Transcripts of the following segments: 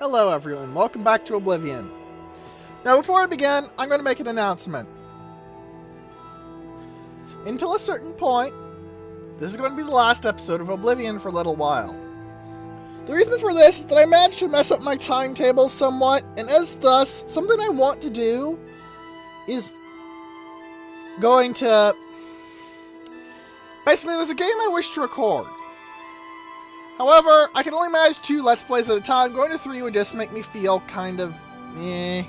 Hello everyone, welcome back to Oblivion. Now before I begin, I'm going to make an announcement. Until a certain point, this is going to be the last episode of Oblivion for a little while. The reason for this is that I managed to mess up my timetable somewhat, and as thus, something I want to do is going to... Basically, there's a game I wish to record. However, I can only manage 2 Let's Plays at a time. Going to 3 would just make me feel kind of eh.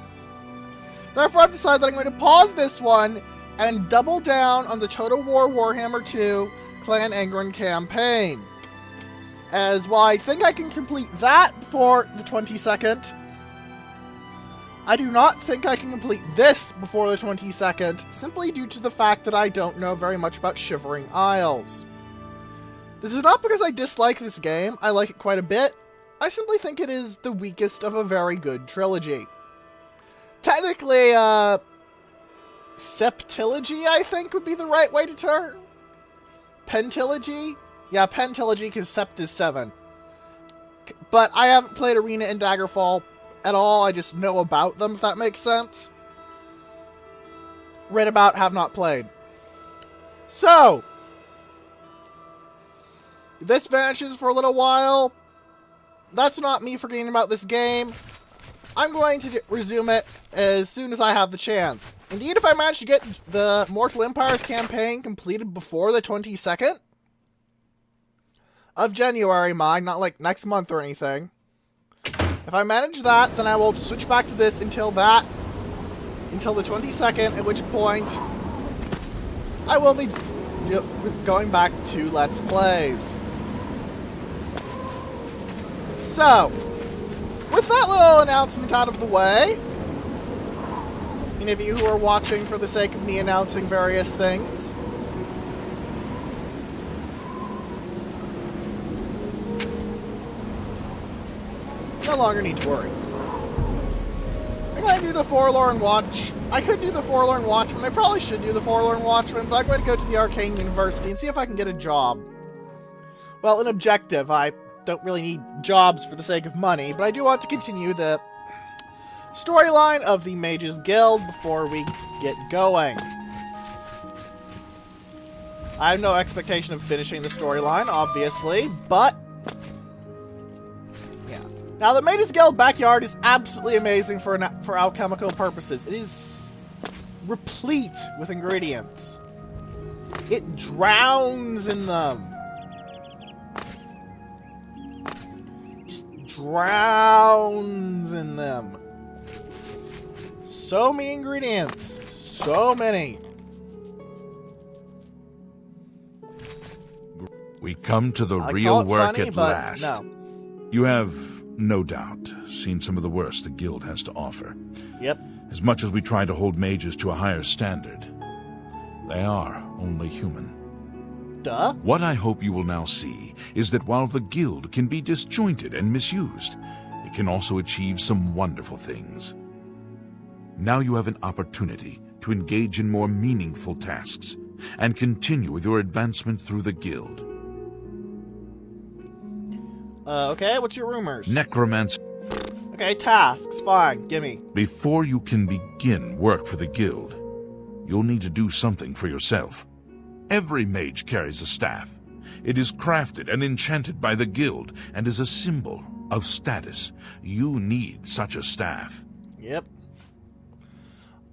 Therefore, I've decided that I'm going to pause this one and double down on the Total War Warhammer 2 Clan Angren campaign. As while I think I can complete that before the 22nd, I do not think I can complete this before the 22nd, simply due to the fact that I don't know very much about Shivering Isles. This is not because I dislike this game, I like it quite a bit. I simply think it is the weakest of a very good trilogy. Technically, septilogy, I think, would be the right way to turn. Pentilogy? Yeah, pentilogy, because sept is 7. But I haven't played Arena and Daggerfall at all, I just know about them, if that makes sense. Read about, have not played. So... if this vanishes for a little while, that's not me forgetting about this game. I'm going to resume it as soon as I have the chance. Indeed, if I manage to get the Mortal Empires campaign completed before the 22nd of January, mind, not like next month or anything. If I manage that, then I will switch back to this until the 22nd, at which point I will be going back to Let's Plays. So, with that little announcement out of the way, any of you who are watching for the sake of me announcing various things, no longer need to worry. I'm going to do the Forlorn Watch. I could do the Forlorn Watchman. I probably should do the Forlorn Watchman, but I'm going to go to the Arcane University and see if I can get a job. Well, an objective. I don't really need jobs for the sake of money, but I do want to continue the storyline of the Mages Guild before we get going. I have no expectation of finishing the storyline, obviously, but yeah. Now, the Mages Guild backyard is absolutely amazing for alchemical purposes. It is replete with ingredients. It drowns in them. Drowns in them. So many ingredients. So many. We come to the real work funny, at but last. No. You have, no doubt, seen some of the worst the guild has to offer. Yep. As much as we try to hold mages to a higher standard, they are only human. Duh. What I hope you will now see is that while the guild can be disjointed and misused, it can also achieve some wonderful things. Now you have an opportunity to engage in more meaningful tasks and continue with your advancement through the guild. Okay, what's your rumors? Necromancy. Okay, tasks, fine, gimme. Before you can begin work for the guild, you'll need to do something for yourself. Every mage carries a staff. It is crafted and enchanted by the guild and is a symbol of status. You need such a staff. Yep.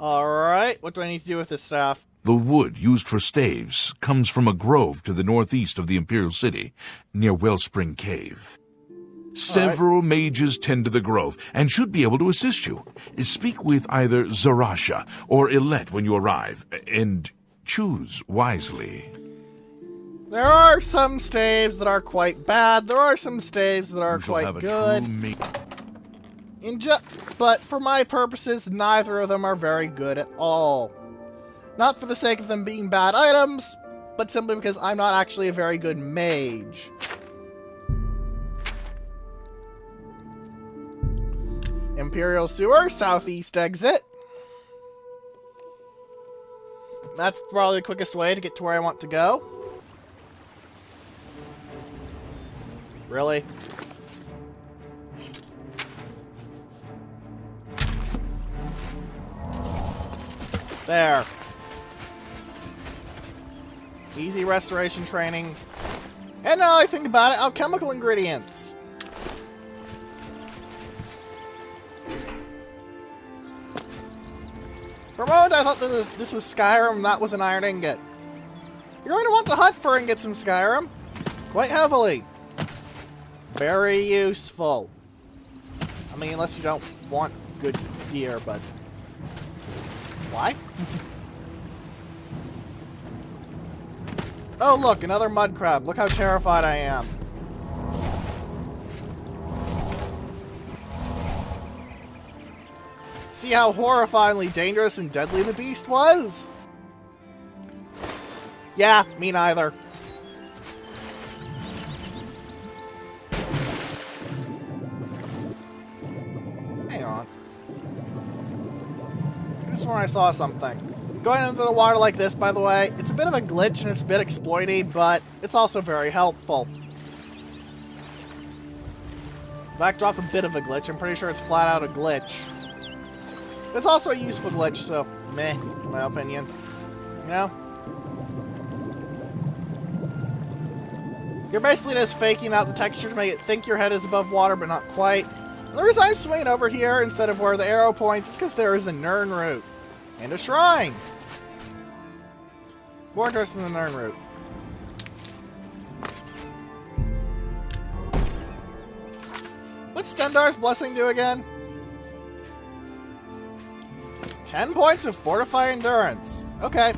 Alright, what do I need to do with this staff? The wood used for staves comes from a grove to the northeast of the Imperial City, near Wellspring Cave. Several mages tend to the grove and should be able to assist you. Speak with either Zarasha or Ilette when you arrive, and choose wisely. There are some staves that are quite bad. There are some staves that are quite good. But for my purposes, neither of them are very good at all. Not for the sake of them being bad items, but simply because I'm not actually a very good mage. Imperial Sewer, southeast exit. That's probably the quickest way to get to where I want to go. Really? There. Easy restoration training. And now I think about it, alchemical ingredients. For a moment I thought that this was Skyrim, that was an iron ingot. You're going to want to hunt for ingots in Skyrim. Quite heavily. Very useful. I mean, unless you don't want good gear, but... Why? Oh, look, another mud crab. Look how terrified I am. See how horrifyingly dangerous and deadly the beast was? Yeah, me neither. Hang on. I just when I saw something. Going into the water like this, by the way, it's a bit of a glitch and it's a bit exploity, but it's also very helpful. Backdrop's a bit of a glitch. I'm pretty sure it's flat out a glitch. It's also a useful glitch, so meh, in my opinion. You know? You're basically just faking out the texture to make it think your head is above water, but not quite. And the reason I'm swinging over here instead of where the arrow points is because there is a Nern root. And a shrine. More interesting than the Nern root. What's Stendarr's blessing do again? 10 points of fortify endurance. Okay.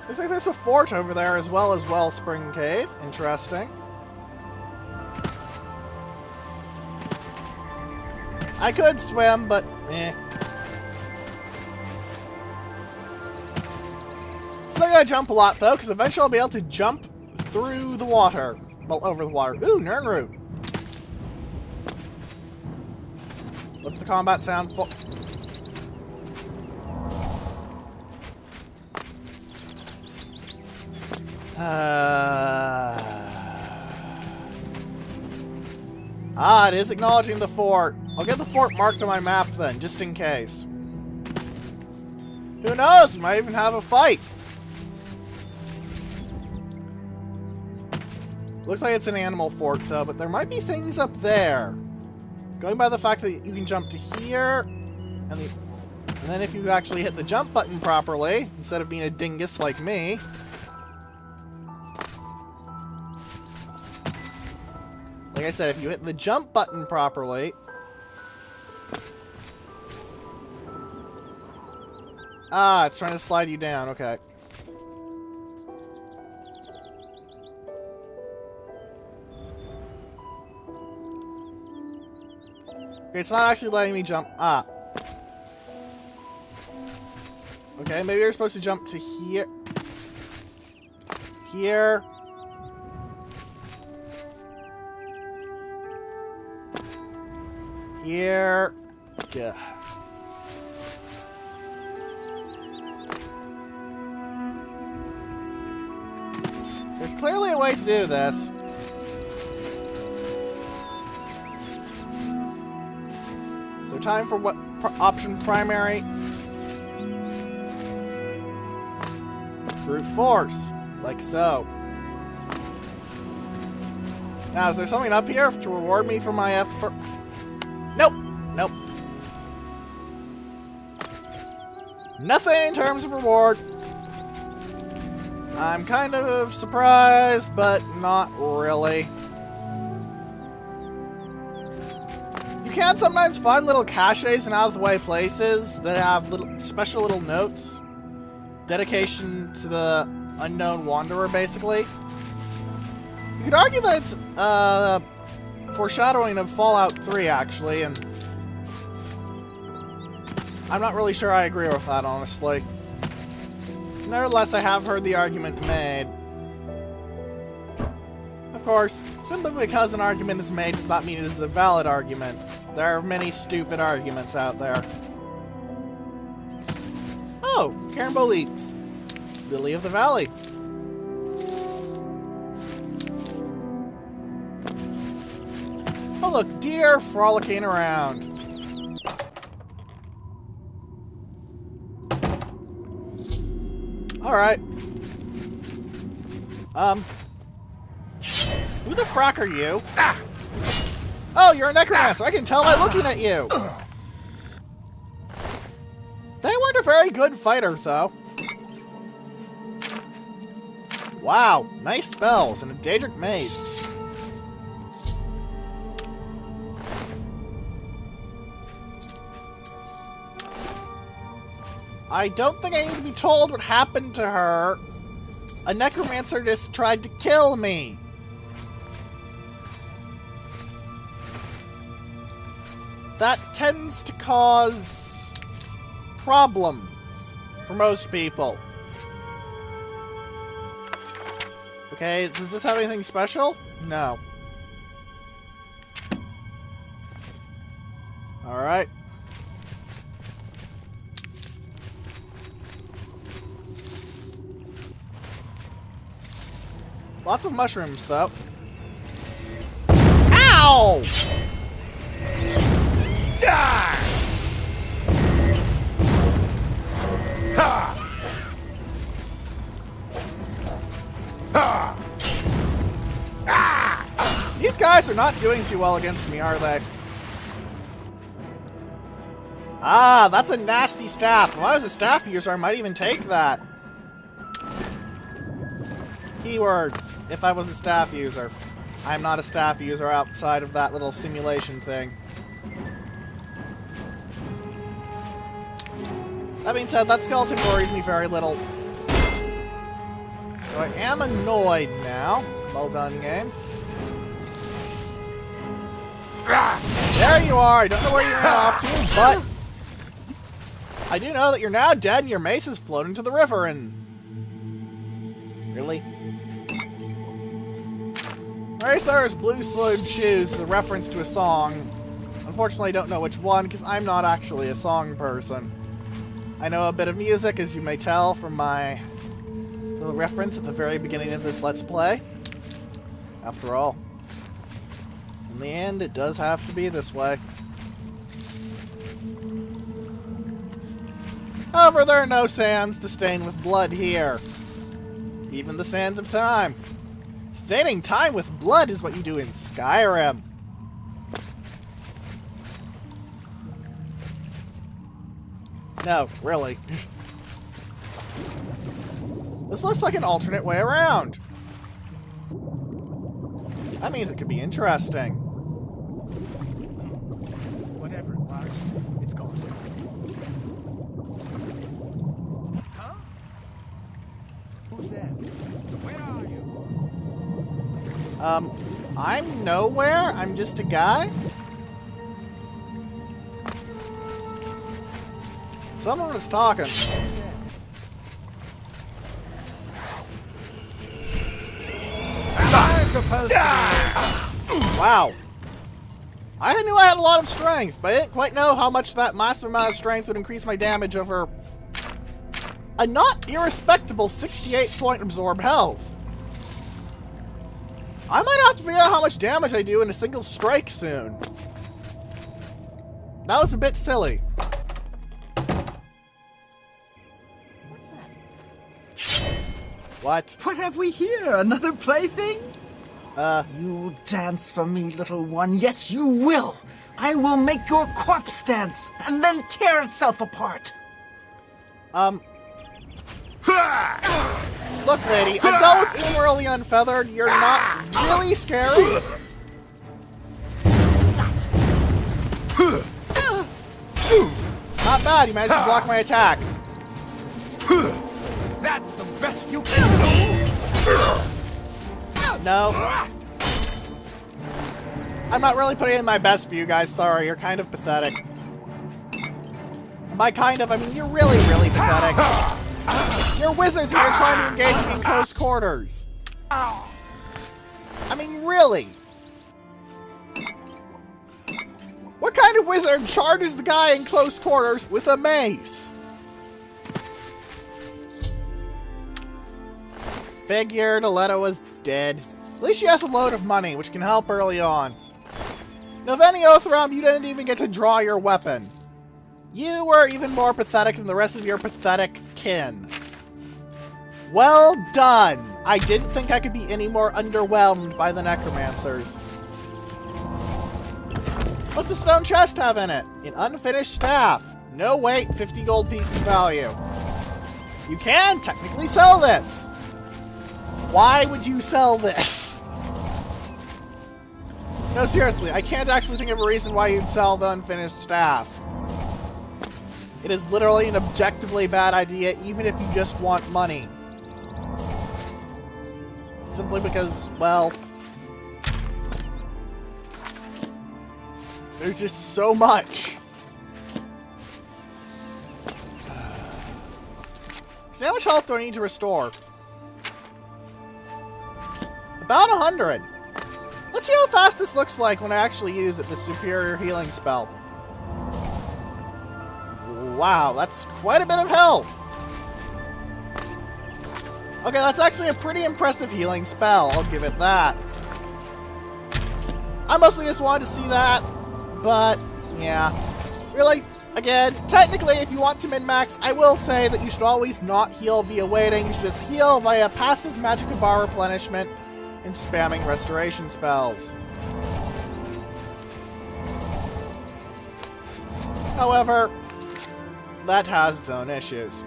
Looks like there's a fort over there as well as Wellspring Cave. Interesting. I could swim, but eh. Still gotta jump a lot though, because eventually I'll be able to jump through the water. Well, over the water. Ooh, Nern root. What's the combat sound for? It is acknowledging the fort. I'll get the fort marked on my map then, just in case. Who knows? We might even have a fight. Looks like it's an animal fort though, but there might be things up there. Going by the fact that you can jump to here, and then if you actually hit the jump button properly, instead of being a dingus like me, like I said, if you hit the jump button properly... Ah, it's trying to slide you down. Okay. Okay, it's not actually letting me jump. Ah. Okay, maybe you're supposed to jump to here. Here. Here. Yeah. There's clearly a way to do this. So time for what option primary? Brute force. Like so. Now, is there something up here to reward me for my effort? Nope. Nope. Nothing in terms of reward. I'm kind of surprised, but not really. You can sometimes find little caches in out-of-the-way places that have special little notes. Dedication to the unknown wanderer, basically. You could argue that it's foreshadowing of Fallout 3, actually, and I'm not really sure I agree with that, honestly. Nevertheless, I have heard the argument made. Of course, simply because an argument is made does not mean it is a valid argument. There are many stupid arguments out there. Oh, Caramboleets. Lily of the Valley. Oh look, deer frolicking around. Alright. Who the frack are you? Ah! Oh, you're a necromancer. I can tell by looking at you. They weren't a very good fighter, though. Wow, nice spells and a Daedric mace. I don't think I need to be told what happened to her. A necromancer just tried to kill me. That tends to cause problems for most people. Okay, does this have anything special? No. Alright. Lots of mushrooms, though. Ow! Ah! Ha! Ha! Ah! These guys are not doing too well against me, are they? Ah, that's a nasty staff. If I was a staff user, I might even take that. Keywords, if I was a staff user. I'm not a staff user outside of that little simulation thing. That being said, that skeleton worries me very little. So I am annoyed now. Well done, game. There you are! I don't know where you ran off to, but I do know that you're now dead and your mace is floating to the river and... Really? Raystar's Blue Slode Shoes is a reference to a song. Unfortunately, I don't know which one, because I'm not actually a song person. I know a bit of music, as you may tell from my little reference at the very beginning of this Let's Play. After all, in the end, it does have to be this way. However, there are no sands to stain with blood here. Even the sands of time. Staining time with blood is what you do in Skyrim. No, really. This looks like an alternate way around. That means it could be interesting. Whatever it was, it's gone. Huh? Who's that? Where are you? I'm nowhere. I'm just a guy. Someone was talking. Wow. I knew I had a lot of strength, but I didn't quite know how much that massive amount of strength would increase my damage over a not irrespectable 68-point absorb health. I might have to figure out how much damage I do in a single strike soon. That was a bit silly. What? What have we here? Another plaything? You'll dance for me, little one. Yes, you will. I will make your corpse dance and then tear itself apart. Look, lady, I'm done with Immorally Unfeathered. You're not really scary. Not bad. You managed to block my attack. That's the best you can do! No. I'm not really putting in my best for you guys. Sorry, you're kind of pathetic. And by kind of, I mean you're really, really pathetic. You're wizards and you're trying to engage in close quarters. I mean, really? What kind of wizard charges the guy in close quarters with a mace? Figured Aletta was dead. At least she has a load of money, which can help early on. Noveni Othram, you didn't even get to draw your weapon. You were even more pathetic than the rest of your pathetic kin. Well done! I didn't think I could be any more underwhelmed by the necromancers. What's the stone chest have in it? An unfinished staff. No weight, 50 gold pieces value. You can technically sell this. Why would you sell this? No, seriously, I can't actually think of a reason why you'd sell the unfinished staff. It is literally an objectively bad idea, even if you just want money. Simply because, well, there's just so much. So how much health do I need to restore? About 100. Let's see how fast this looks like when I actually use it, the superior healing spell. Wow, that's quite a bit of health. Okay, that's actually a pretty impressive healing spell, I'll give it that. I mostly just wanted to see that, but yeah. Really, again, technically if you want to min-max, I will say that you should always not heal via waiting, you should just heal via passive Magic of Bar replenishment and spamming restoration spells. However, that has its own issues.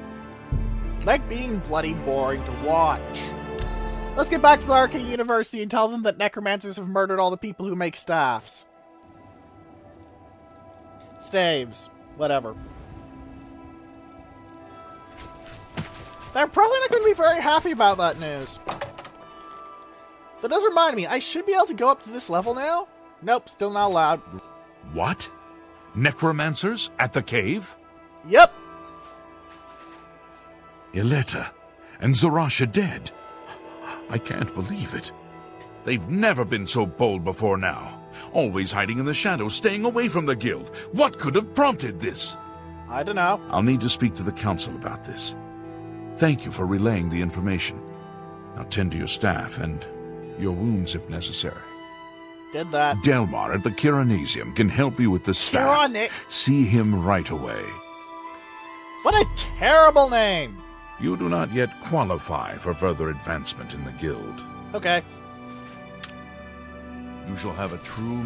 Like being bloody boring to watch. Let's get back to the Arcane University and tell them that necromancers have murdered all the people who make staffs. Staves. Whatever. They're probably not going to be very happy about that news. That does remind me, I should be able to go up to this level now? Nope, still not allowed. What? Necromancers at the cave? Yep. Ileta and Zarasha dead. I can't believe it. They've never been so bold before now. Always hiding in the shadows, staying away from the guild. What could have prompted this? I don't know. I'll need to speak to the council about this. Thank you for relaying the information. Now tend to your staff and your wounds if necessary. Did that. Delmar at the Kiranasium can help you with the staff. See him right away. What a terrible name! You do not yet qualify for further advancement in the guild. Okay. You shall have a true...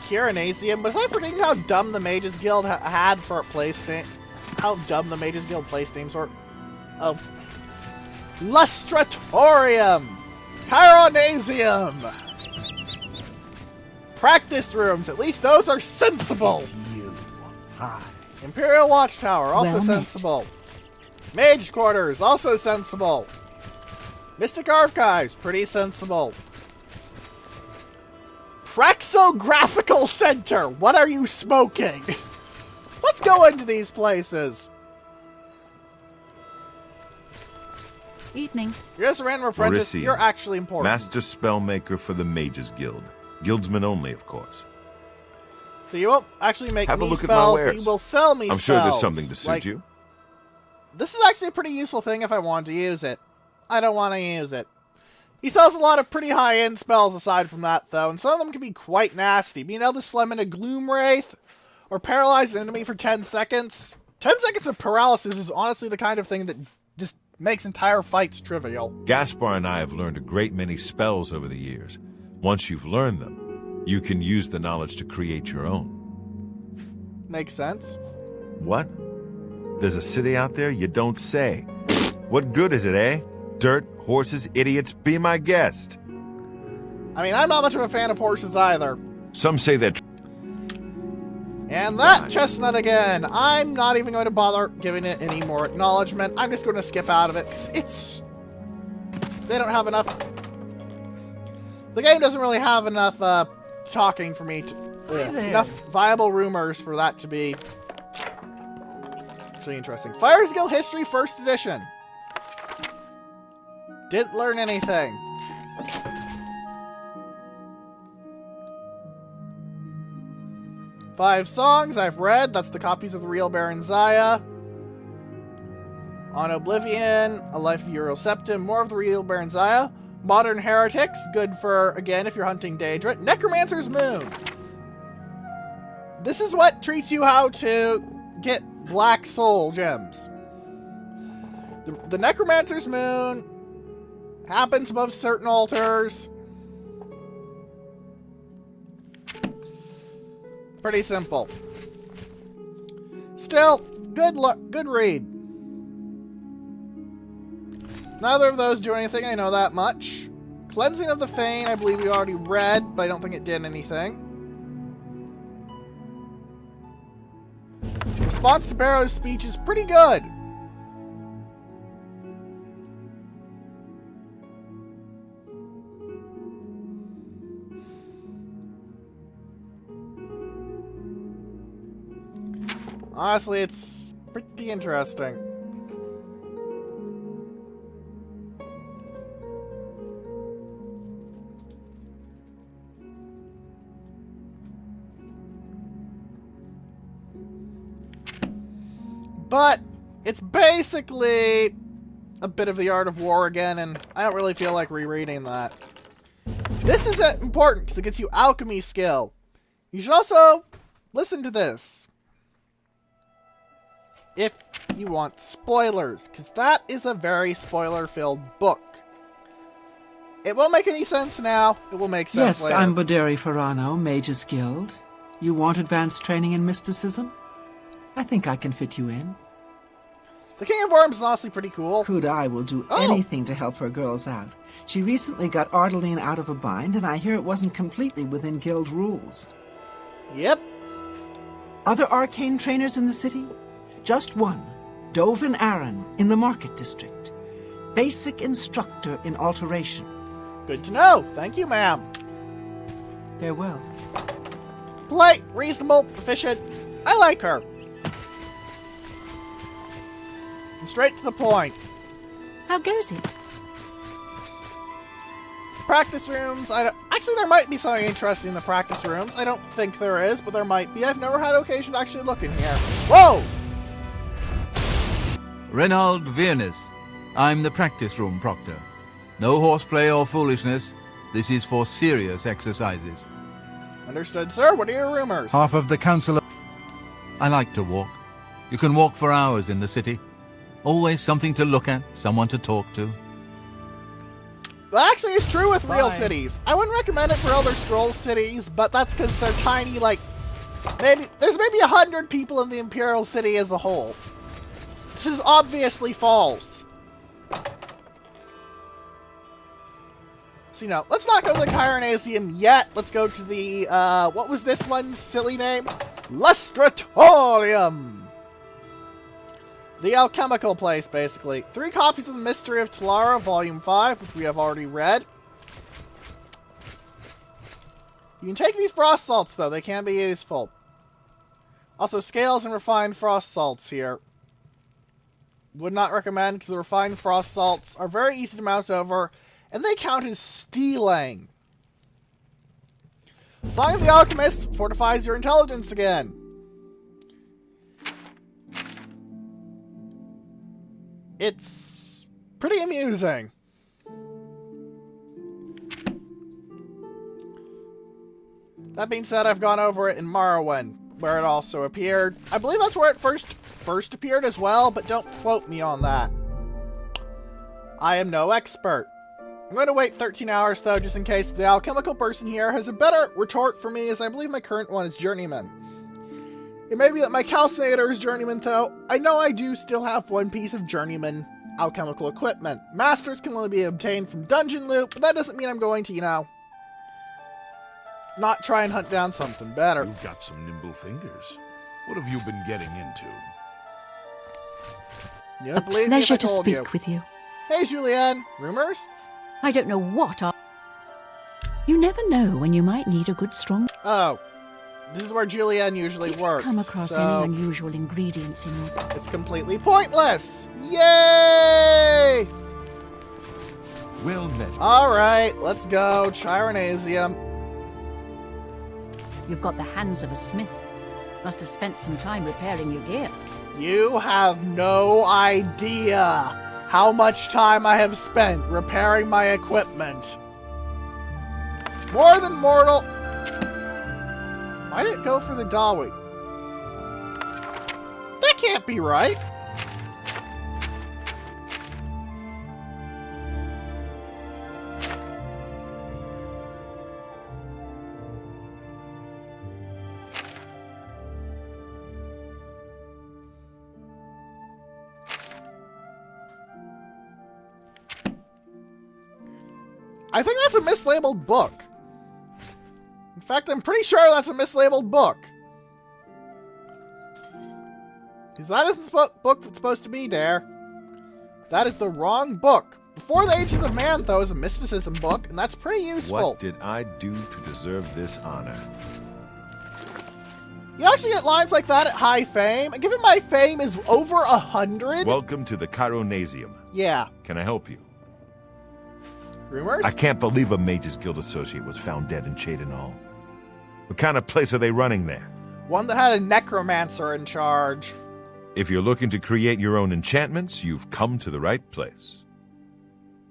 Kiranasium? Was I forgetting how dumb the Mages Guild had for a place name? How dumb the Mages Guild place names were? Oh. Lustratorium! Chironasium! Practice rooms, at least those are sensible! It's you. Hi. Imperial Watchtower, also Well met. sensible. Mage Quarters, also sensible. Mystic Archives, pretty sensible. Praxographical Center, what are you smoking? Let's go into these places. Evening. You're just a random apprentice, Orisian, you're actually important. Master Spellmaker for the Mages Guild. Guildsmen only, of course. So you won't actually make Have a me look at my spells, but wares. you will sell me I'm spells. sure there's something to suit Like, you. This is actually a pretty useful thing if I want to use it. I don't want to use it. He sells a lot of pretty high-end spells aside from that, though, and some of them can be quite nasty. Being able to summon a Gloom Wraith or paralyze an enemy for 10 seconds. 10 seconds of paralysis is honestly the kind of thing that just makes entire fights trivial. Gaspar and I have learned a great many spells over the years. Once you've learned them, you can use the knowledge to create your own. Makes sense. What? There's a city out there? You don't say. What good is it, eh? Dirt, horses, idiots, be my guest. I mean, I'm not much of a fan of horses either. Some say that... And that chestnut again. I'm not even going to bother giving it any more acknowledgement. I'm just going to skip out of it, because it's... They don't have enough... The game doesn't really have enough, talking for me to... enough viable rumors for that to be... actually interesting. Fire's Guild History 1st Edition. Didn't learn anything. Five songs I've read. That's the copies of the real Baron Zaya. On Oblivion, a life of Uriel Septim, more of the real Baron Zaya. Modern Heretics, good for, again, if you're hunting Daedra. Necromancer's Moon. This is what treats you how to get Black Soul gems. The Necromancer's Moon happens above certain altars. Pretty simple. Still, good read. Neither of those do anything, I know that much. Cleansing of the Fane, I believe we already read, but I don't think it did anything. Response to Barrow's speech is pretty good. Honestly, it's pretty interesting. But it's basically a bit of the Art of War again, and I don't really feel like rereading that. This is important because it gets you alchemy skill. You should also listen to this if you want spoilers, because that is a very spoiler-filled book. It won't make any sense now. It will make sense Yes, later. I'm Boderi Ferrano, Mage's Guild. You want advanced training in mysticism? I think I can fit you in. The King of Worms is honestly pretty cool. Kruda will do anything to help her girls out. She recently got Ardeline out of a bind, and I hear it wasn't completely within guild rules. Yep. Other arcane trainers in the city? Just one, Dovin Aaron, in the Market District. Basic instructor in alteration. Good to know. Thank you, ma'am. Farewell. Polite, reasonable, efficient. I like her. And straight to the point. How goes it? Practice rooms. Actually, there might be something interesting in the practice rooms. I don't think there is, but there might be. I've never had occasion to actually look in here. Whoa! Reynald Viernes. I'm the practice room proctor. No horseplay or foolishness. This is for serious exercises. Understood, sir. What are your rumors? Half of the council. I like to walk. You can walk for hours in the city. Always something to look at, someone to talk to. That actually is true with real Bye. cities. I wouldn't recommend it for Elder Scrolls cities, but that's because they're tiny, like... There's maybe 100 people in the Imperial City as a whole. This is obviously false. So, let's not go to the Chironasium yet. Let's go to the, what was this one's silly name? Lustratorium! The alchemical place, basically. 3 copies of the Mystery of Talara, Volume 5, which we have already read. You can take these frost salts, though. They can be useful. Also, scales and refined frost salts here. Would not recommend, because the refined frost salts are very easy to mouse over, and they count as stealing. Song of the Alchemists fortifies your intelligence again. It's pretty amusing. That being said, I've gone over it in Morrowind, where it also appeared. I believe that's where it first appeared as well, but don't quote me on that. I am no expert. I'm going to wait 13 hours, though, just in case the alchemical person here has a better retort for me, as I believe my current one is Journeyman. It may be that my calcinator is Journeyman, though. I know I do still have one piece of Journeyman alchemical equipment. Masters can only be obtained from dungeon loot, but that doesn't mean I'm going to, not try and hunt down something better. You've got some nimble fingers. What have you been getting into? You A don't believe me if I pleasure to told speak you. with you. Hey, Julianne. Rumors? I don't know what I... You never know when you might need a good strong... Oh. This is where Julianne usually If you works. come across so any unusual ingredients in your... it's completely pointless. Yay! Well met. Alright, let's go. Chironasium. You've got the hands of a smith. Must have spent some time repairing your gear. You have no idea how much time I have spent repairing my equipment. More than mortal. Why did it go for the Dawi? That can't be right. I think that's a mislabeled book. In fact, I'm pretty sure that's a mislabeled book. Because that isn't the book that's supposed to be there. That is the wrong book. Before the Ages of Man, though, is a mysticism book, and that's pretty useful. What did I do to deserve this honor? You actually get lines like that at high fame. And given my fame is over 100... Welcome to the Chironasium. Yeah. Can I help you? Rumors? I can't believe a Mages Guild associate was found dead in Cheydinal. What kind of place are they running there? One that had a necromancer in charge. If you're looking to create your own enchantments, you've come to the right place.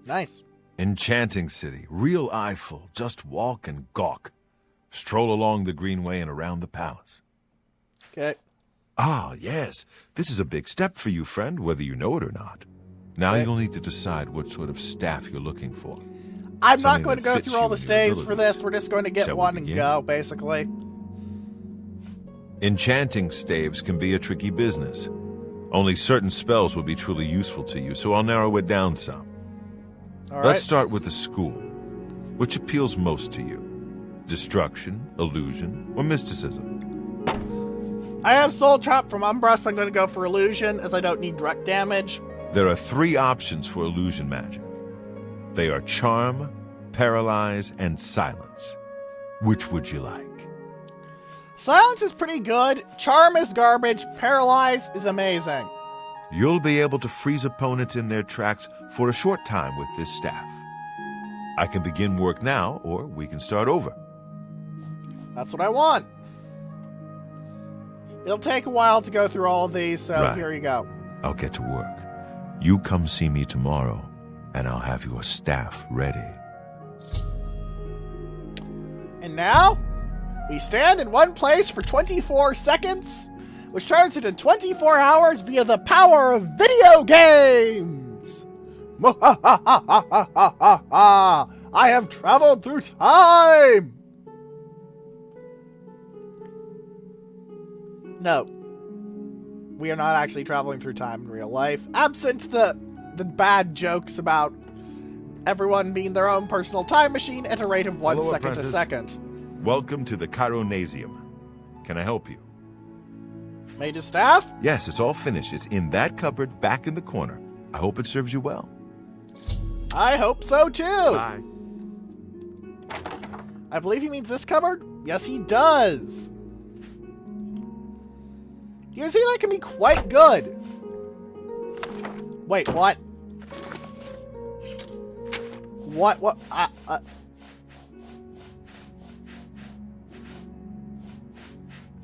Nice. Enchanting city, real eyeful, just walk and gawk. Stroll along the greenway and around the palace. Okay. Ah, yes, this is a big step for you, friend, whether you know it or not. Now Okay. you'll need to decide what sort of staff you're looking for. I'm not Something going to that go fits through all you the and your staves for abilities. this. We're just going to get Shall we one and begin? go, basically. Enchanting staves can be a tricky business. Only certain spells will be truly useful to you, so I'll narrow it down some. All right. Let's start with the school. Which appeals most to you? Destruction, illusion, or mysticism? I have Soul Trap from Umbra, so I'm going to go for Illusion, as I don't need direct damage. There are 3 options for illusion magic. They are Charm, Paralyze, and Silence. Which would you like? Silence is pretty good. Charm is garbage. Paralyze is amazing. You'll be able to freeze opponents in their tracks for a short time with this staff. I can begin work now, or we can start over. That's what I want. It'll take a while to go through all of these, so Right. here you go. I'll get to work. You come see me tomorrow, and I'll have your staff ready. And now, we stand in one place for 24 seconds, which turns into 24 hours via the power of video games! I have traveled through time! No. We are not actually traveling through time in real life. Absent the bad jokes about everyone being their own personal time machine at a rate of 1 Hello, second a apprentice. second. Welcome to the Chironasium. Can I help you? Mage's staff? Yes, it's all finished. It's in that cupboard back in the corner. I hope it serves you well. I hope so too. Bye. I believe he means this cupboard? Yes, he does. You see, that can be quite good. Wait, what? What?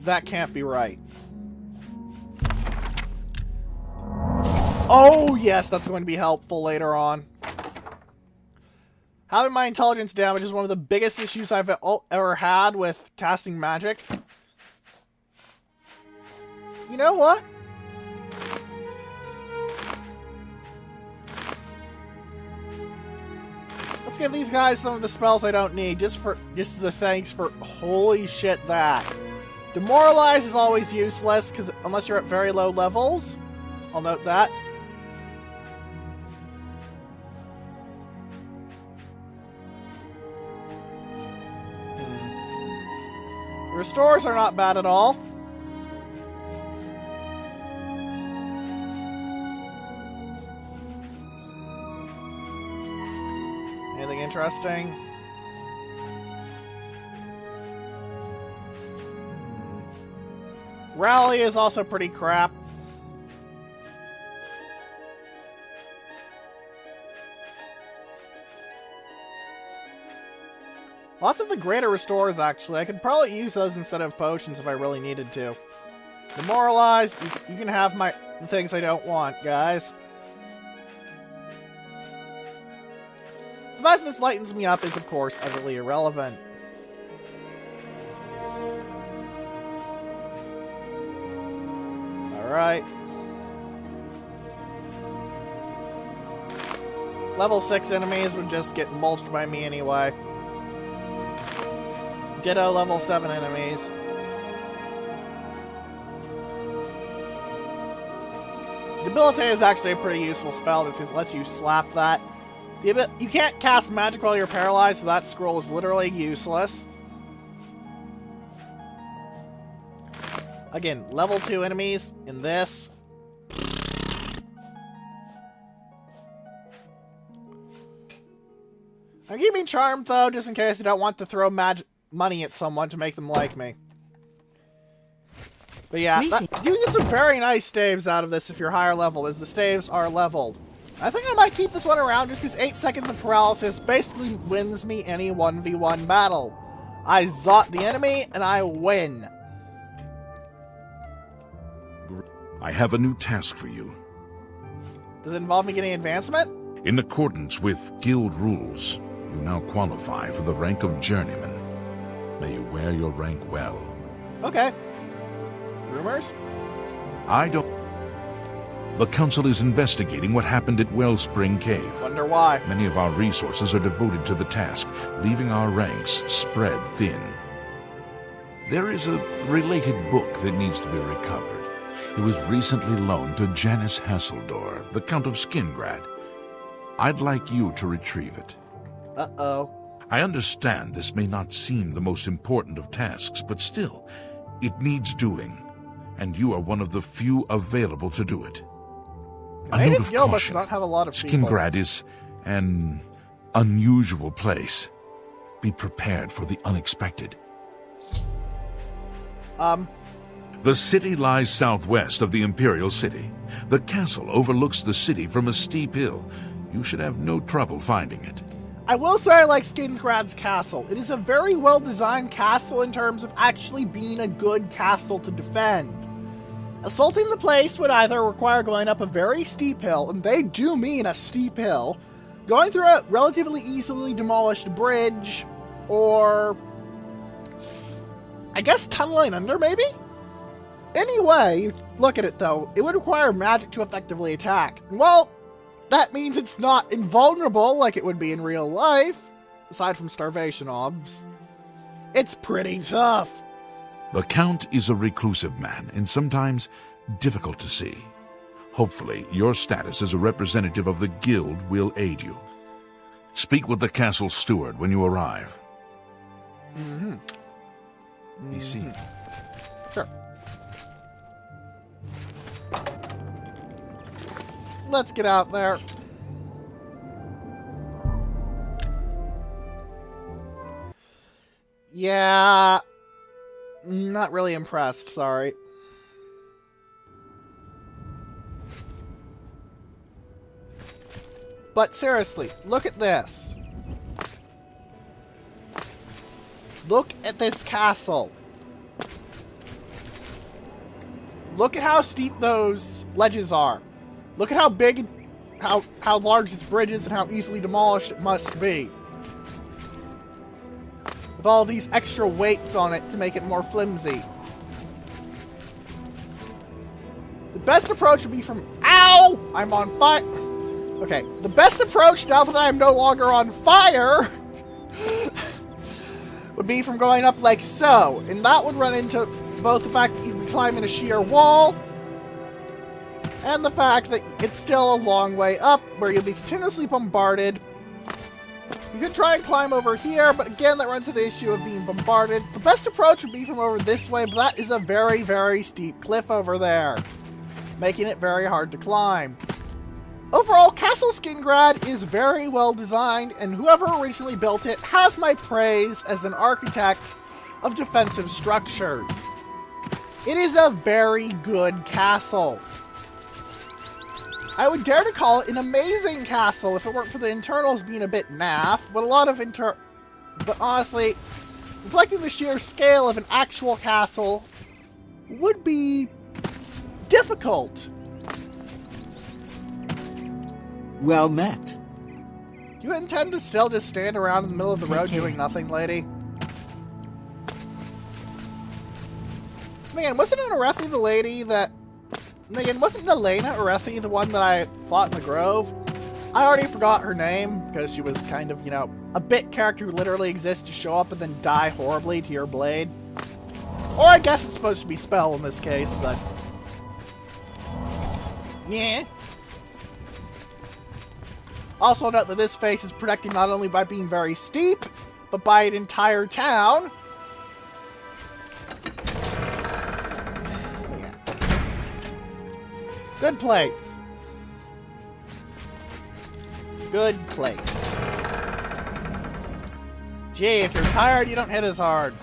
That can't be right. Oh, yes, that's going to be helpful later on. Having my intelligence damage is one of the biggest issues I've ever had with casting magic. You know what? Let's give these guys some of the spells I don't need, just as a thanks for holy shit that. Demoralize is always useless, because unless you're at very low levels. I'll note that. The restores are not bad at all. Anything interesting? Rally is also pretty crap. Lots of the greater restores, actually. I could probably use those instead of potions if I really needed to. Demoralized. You can have the things I don't want, guys. The fact that this lightens me up is, of course, utterly irrelevant. Alright. Level 6 enemies would just get mulched by me anyway. Ditto level 7 enemies. Debilitate is actually a pretty useful spell just because it lets you slap that. You can't cast magic while you're paralyzed, so that scroll is literally useless. Again, level 2 enemies in this. I'm keeping Charmed, though, just in case I don't want to throw money at someone to make them like me. But yeah, you get some very nice staves out of this if you're higher level, as the staves are leveled. I think I might keep this one around just because 8 seconds of paralysis basically wins me any 1v1 battle. I zot the enemy, and I win. I have a new task for you. Does it involve me getting advancement? In accordance with guild rules, you now qualify for the rank of journeyman. May you wear your rank well. Okay. Rumors? I don't... The Council is investigating what happened at Wellspring Cave. Wonder why. Many of our resources are devoted to the task, leaving our ranks spread thin. There is a related book that needs to be recovered. It was recently loaned to Janice Hasseldor, the Count of Skingrad. I'd like you to retrieve it. Uh-oh. I understand this may not seem the most important of tasks, but still, it needs doing, and you are one of the few available to do it. A note of Guild caution. must not have a lot of people. Skingrad is an unusual place. Be prepared for the unexpected. The city lies southwest of the Imperial City. The castle overlooks the city from a steep hill. You should have no trouble finding it. I will say I like Skingrad's castle. It is a very well-designed castle in terms of actually being a good castle to defend. Assaulting the place would either require going up a very steep hill, and they do mean a steep hill, going through a relatively easily demolished bridge, or I guess tunneling under, maybe? Anyway, look at it though, it would require magic to effectively attack. Well, that means it's not invulnerable like it would be in real life, aside from starvation obs. It's pretty tough. The Count is a reclusive man, and sometimes difficult to see. Hopefully, your status as a representative of the guild will aid you. Speak with the castle steward when you arrive. Be seen. Sure. Let's get out there. Yeah, not really impressed, sorry. But seriously, look at this. Look at this castle. Look at how steep those ledges are. Look at how big and how large this bridge is and how easily demolished it must be. With all these extra weights on it to make it more flimsy. The best approach would be from... Ow! I'm on fire. Okay, the best approach now that I am no longer on fire would be from going up like so. And that would run into both the fact that you'd be climbing a sheer wall and the fact that it's still a long way up where you'll be continuously bombarded. You could try and climb over here, but again, that runs into the issue of being bombarded. The best approach would be from over this way, but that is a very, very steep cliff over there, making it very hard to climb. Overall, Castle Skingrad is very well designed, and whoever originally built it has my praise as an architect of defensive structures. It is a very good castle. I would dare to call it an amazing castle if it weren't for the internals being a bit naff, but but honestly, reflecting the sheer scale of an actual castle would be difficult. Well met. Do you intend to still just stand around in the middle of the road doing nothing, lady? Man, wasn't Arethi the lady that... Megan, wasn't Elena Arethi the one that I fought in the Grove? I already forgot her name, because she was kind of, you know, a bit character who literally exists to show up and then die horribly to your blade. Or I guess it's supposed to be spell in this case, but... Yeah. Also note that this face is protected not only by being very steep, but by an entire town. Yeah. Good place. Good place. Gee, if you're tired, you don't hit as hard.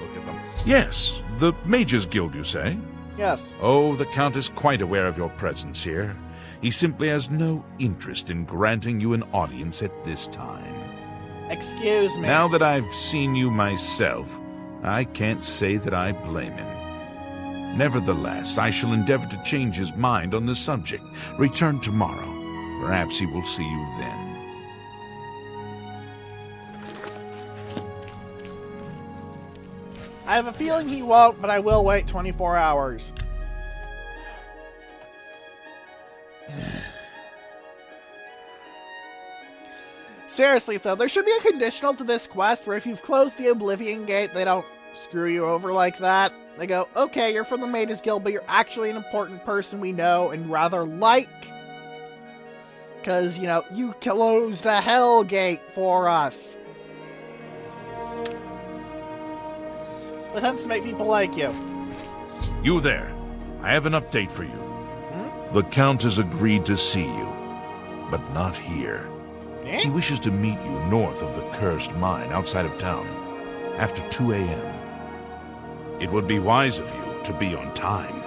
Look at them. Yes, the Mages Guild, you say? Yes. Oh, the Count is quite aware of your presence here. He simply has no interest in granting you an audience at this time. Excuse me. Now that I've seen you myself, I can't say that I blame him. Nevertheless, I shall endeavor to change his mind on the subject. Return tomorrow. Perhaps he will see you then. I have a feeling he won't, but I will wait 24 hours. Seriously, though, there should be a conditional to this quest where if you've closed the Oblivion gate, they don't screw you over like that. They go, okay, you're from the Mages Guild, but you're actually an important person we know and rather like. Because, you know, you closed a hell gate for us. It tends to make people like you. You there. I have an update for you. The Count has agreed to see you, but not here. He wishes to meet you north of the cursed mine outside of town, after 2 a.m. It would be wise of you to be on time.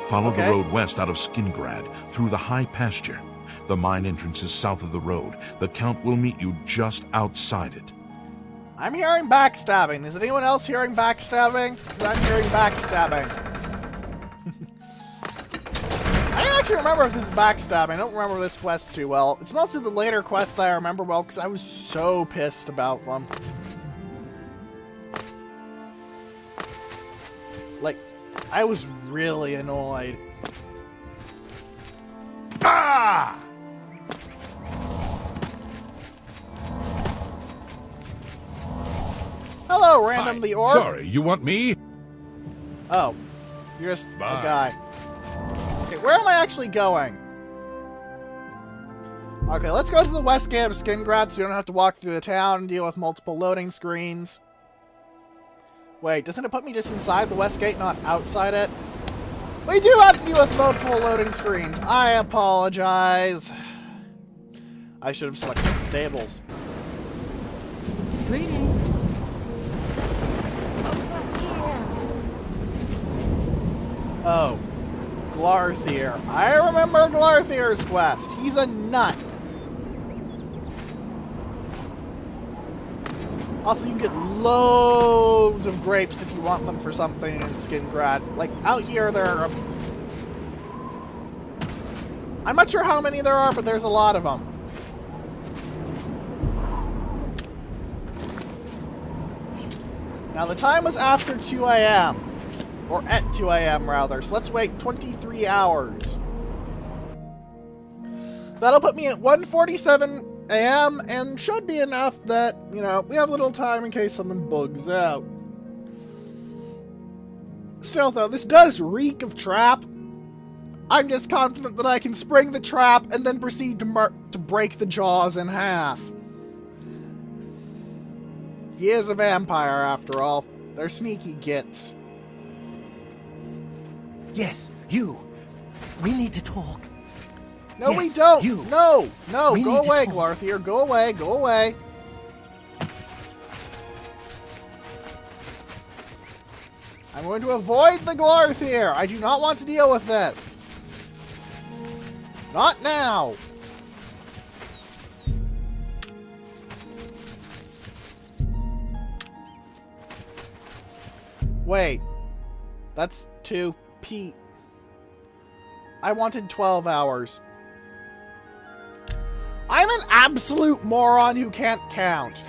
Follow the road west out of Skingrad, through the high pasture. The mine entrance is south of the road. The Count will meet you just outside it. I'm hearing backstabbing. Is anyone else hearing backstabbing? Because I'm hearing backstabbing. I don't actually remember if this is backstabbing. I don't remember this quest too well. It's mostly the later quests that I remember well because I was so pissed about them. Like, I was really annoyed. Ah! Hello, random the orb. Sorry, you want me? Oh, you're just a guy. Okay, where am I actually going? Okay, let's go to the west gate of Skingrad so we don't have to walk through the town and deal with multiple loading screens. Wait, doesn't it put me just inside the west gate, not outside it? We do have to deal with multiple loading screens. I apologize. I should have selected the stables. Greetings. Oh, Glarthier. I remember Glarthier's quest. He's a nut. Also, you can get loads of grapes if you want them for something in Skingrad. Like, out here there are... I'm not sure how many there are, but there's a lot of them. Now, the time was after 2 a.m. Or at 2 a.m. rather, so let's wait 23 hours. That'll put me at 1:47 a.m. and should be enough that, you know, we have a little time in case something bugs out. Still though, this does reek of trap. I'm just confident that I can spring the trap and then proceed to break the jaws in half. He is a vampire after all. They're sneaky gits. Yes, you. We need to talk. No, Yes, we don't. you. No, no, We go need to away, talk. Glarthier. Go away, go away. I'm going to avoid the Glarthier. I do not want to deal with this. Not now. Wait. That's 2 Pete. I wanted 12 hours. I'm an absolute moron who can't count.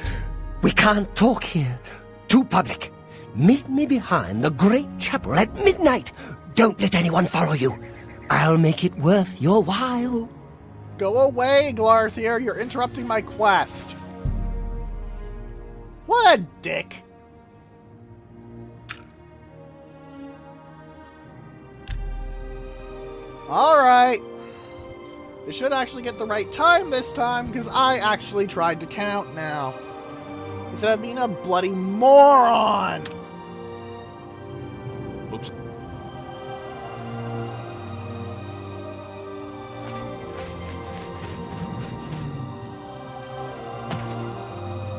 We can't talk here. Too public. Meet me behind the great chapel at midnight. Don't let anyone follow you. I'll make it worth your while. Go away, Glarthier. You're interrupting my quest. What a dick. Alright. They should actually get the right time this time, because I actually tried to count now. Instead of being a bloody moron. Looks.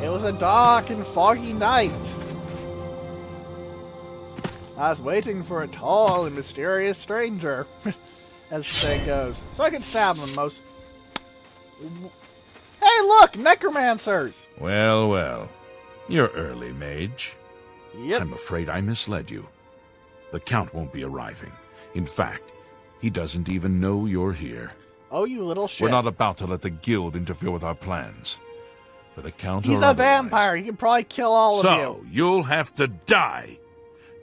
It was a dark and foggy night. I was waiting for a tall and mysterious stranger, as the saying goes, so I could stab them most. Hey, look, necromancers! Well, well. You're early, mage. Yep. I'm afraid I misled you. The Count won't be arriving. In fact, he doesn't even know you're here. Oh, you little shit. We're not about to let the guild interfere with our plans. For the Count He's or a otherwise. vampire. He can probably kill all of you. So, you'll have to die.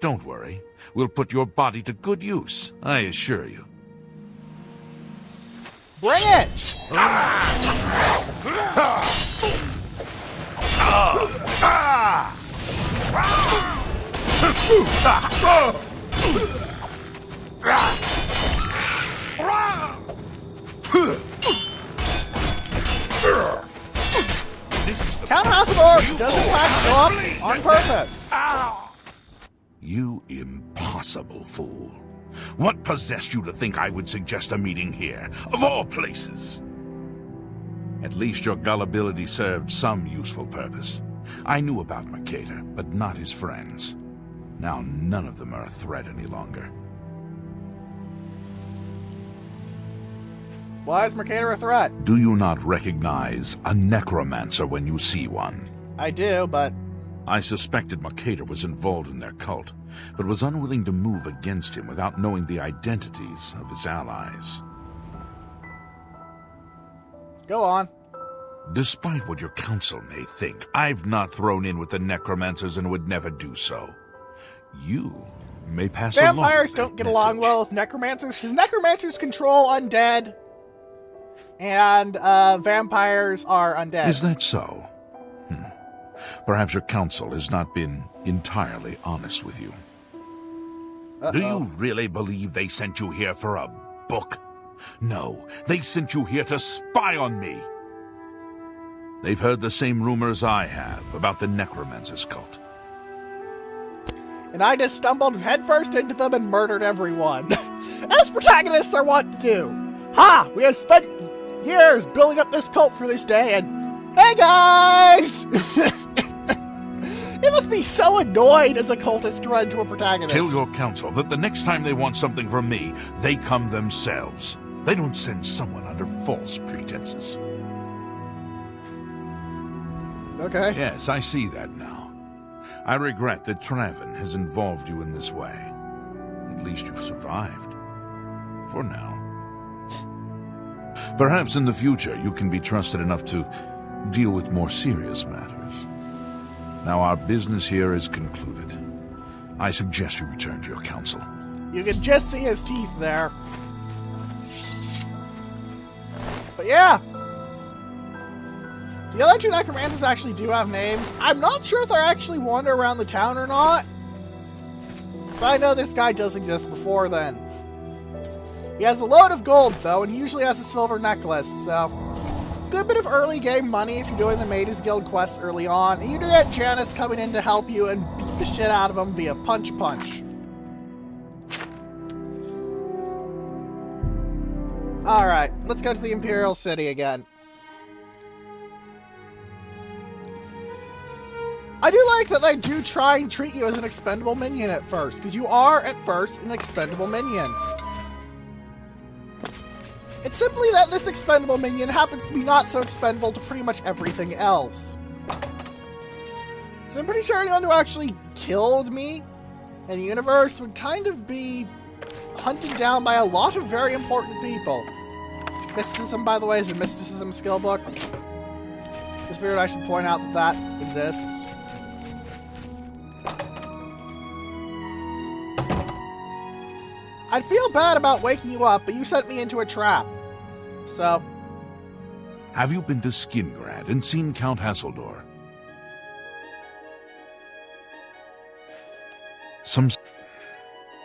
Don't worry. We'll put your body to good use, I assure you. Bring it! Count Hasselorf does in fact show up on purpose. You impossible fool. What possessed you to think I would suggest a meeting here, of all places? At least your gullibility served some useful purpose. I knew about Mercator, but not his friends. Now none of them are a threat any longer. Why is Mercator a threat? Do you not recognize a necromancer when you see one? I do, but I suspected Mercator was involved in their cult, but was unwilling to move against him without knowing the identities of his allies. go on. Despite what your council may think, I've not thrown in with the necromancers and would never do so. You may pass along Vampires that don't get message. along well with necromancers, because necromancers control undead, and vampires are undead. Is that so? Perhaps your council has not been entirely honest with you. Do you really believe they sent you here for a book? No, they sent you here to spy on me. They've heard the same rumors I have about the necromancer's cult. And I just stumbled headfirst into them and murdered everyone. As protagonists are wont to do. Ha! We have spent years building up this cult for this day, and hey guys! It must be so annoyed as a cultist to run into a protagonist. Tell your council that the next time they want something from me, they come themselves. They don't send someone under false pretenses. Okay. Yes, I see that now. I regret that Traven has involved you in this way. At least you've survived. For now. Perhaps in the future you can be trusted enough to deal with more serious matters. Now our business here is concluded. I suggest you return to your council. You can just see his teeth there. But yeah. The other two necromancers actually do have names. I'm not sure if they're actually wander around the town or not. But I know this guy does exist before then. He has a load of gold, though, and he usually has a silver necklace, so... Good bit of early game money if you're doing the Mages Guild quests early on. And you do get Janice coming in to help you and beat the shit out of him via punch. Alright, let's go to the Imperial City again. I do like that they do try and treat you as an expendable minion at first, because you are, at first, an expendable minion. It's simply that this expendable minion happens to be not so expendable to pretty much everything else. So I'm pretty sure anyone who actually killed me And the universe would kind of be hunted down by a lot of very important people. Mysticism, by the way, is a mysticism skill book. Just figured I should point out that that exists. I'd feel bad about waking you up, but you sent me into a trap. So... Have you been to Skingrad and seen Count Hasseldor?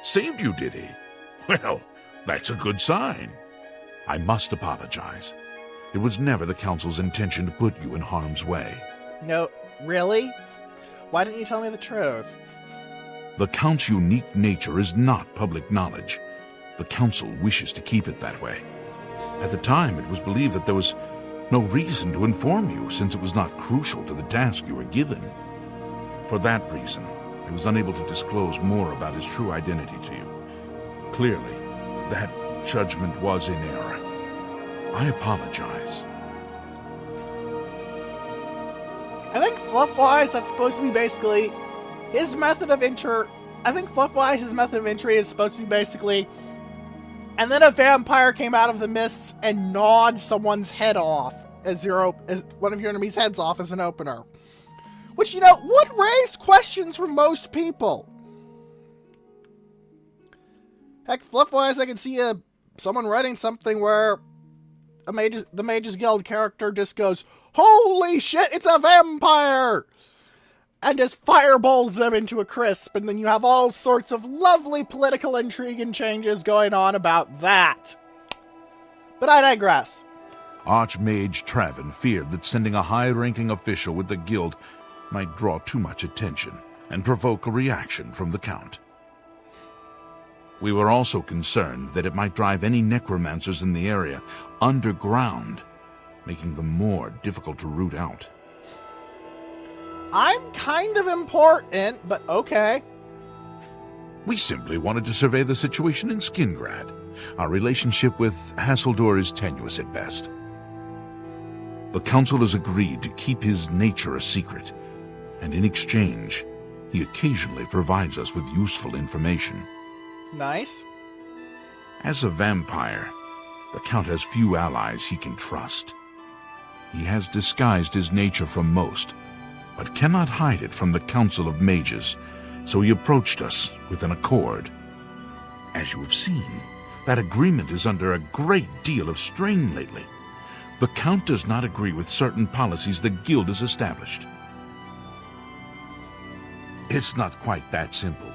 Saved you, did he? Well, that's a good sign. I must apologize. It was never the Council's intention to put you in harm's way. No, really? Why didn't you tell me the truth? The Count's unique nature is not public knowledge. The Council wishes to keep it that way. At the time, it was believed that there was no reason to inform you, since it was not crucial to the task you were given. For that reason, I was unable to disclose more about his true identity to you. Clearly, that judgment was in error. I apologize. I think Fluffwise, that's supposed to be basically his method of entry. I think Fluffwise's method of entry is supposed to be basically, and then a vampire came out of the mists and gnawed someone's head off as one of your enemy's heads off as an opener. Which, you know, would raise questions from most people. Heck, Fluffwise, I can see someone writing something where the Mages Guild character just goes, "Holy shit, it's a vampire!" And just fireballs them into a crisp, and then you have all sorts of lovely political intrigue and changes going on about that. But I digress. Archmage Travin feared that sending a high-ranking official with the guild might draw too much attention and provoke a reaction from the Count. We were also concerned that it might drive any necromancers in the area underground, making them more difficult to root out. I'm kind of important, but okay. We simply wanted to survey the situation in Skingrad. Our relationship with Hasseldor is tenuous at best. The Council has agreed to keep his nature a secret, and in exchange, he occasionally provides us with useful information. Nice. As a vampire, the Count has few allies he can trust. He has disguised his nature from most, but cannot hide it from the Council of Mages, so he approached us with an accord. As you have seen, that agreement is under a great deal of strain lately. The Count does not agree with certain policies the Guild has established. It's not quite that simple.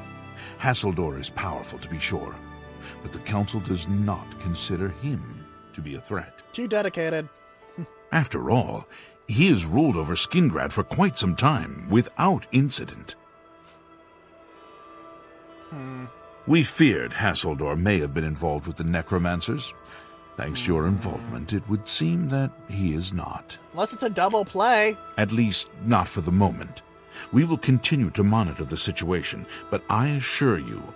Hasseldor is powerful, to be sure, but the Council does not consider him to be a threat. Too dedicated. After all, he has ruled over Skingrad for quite some time, without incident. We feared Hasseldor may have been involved with the necromancers. Thanks to your involvement, it would seem that he is not. Unless it's a double play. At least, not for the moment. We will continue to monitor the situation, but I assure you,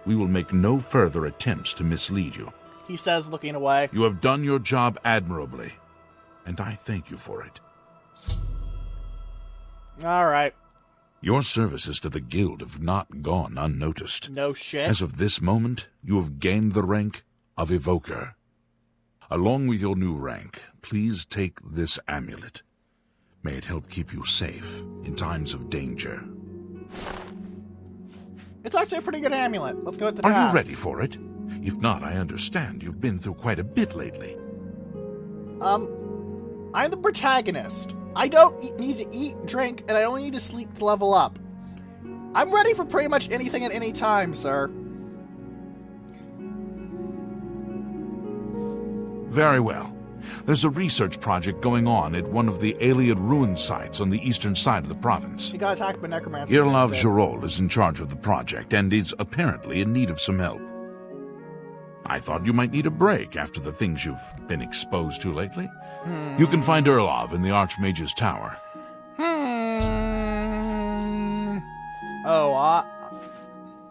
we will make no further attempts to mislead you. He says, looking away. You have done your job admirably, and I thank you for it. All right. Your services to the Guild have not gone unnoticed. No shit. As of this moment, you have gained the rank of Evoker. Along with your new rank, please take this amulet. May it help keep you safe in times of danger. It's actually a pretty good amulet. Let's go with the Are tasks. you ready for it? If not, I understand you've been through quite a bit lately. I'm the protagonist. I don't need to eat, drink, and I don't need to sleep to level up. I'm ready for pretty much anything at any time, sir. Very well. There's a research project going on at one of the Aliad ruin sites on the eastern side of the province. He got attacked by necromancer. Irlav Girol is in charge of the project and is apparently in need of some help. I thought you might need a break after the things you've been exposed to lately. You can find Irlav in the Archmage's Tower.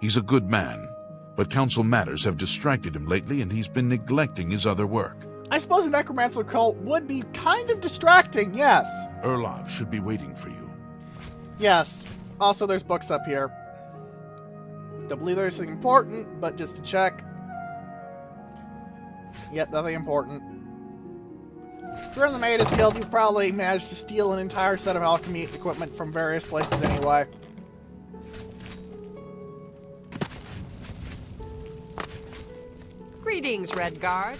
He's a good man, but council matters have distracted him lately and he's been neglecting his other work. I suppose a necromancer cult would be kind of distracting, yes. Irlav should be waiting for you. Yes. Also, there's books up here. Don't believe there's anything important, but just to check. Yep, nothing important. If you're in the Magus Guild, you've probably managed to steal an entire set of alchemy equipment from various places anyway. Greetings, Redguard.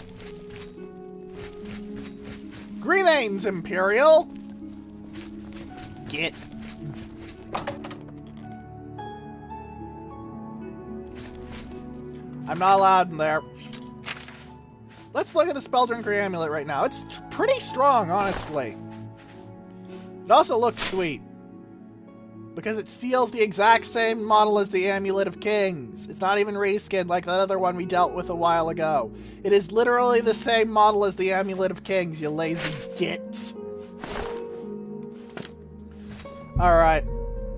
Greetings, Imperial! Get. I'm not allowed in there. Let's look at the Spelldrinker Amulet right now. It's pretty strong, honestly. It also looks sweet. Because it steals the exact same model as the Amulet of Kings. It's not even reskinned like that other one we dealt with a while ago. It is literally the same model as the Amulet of Kings, you lazy gits. Alright.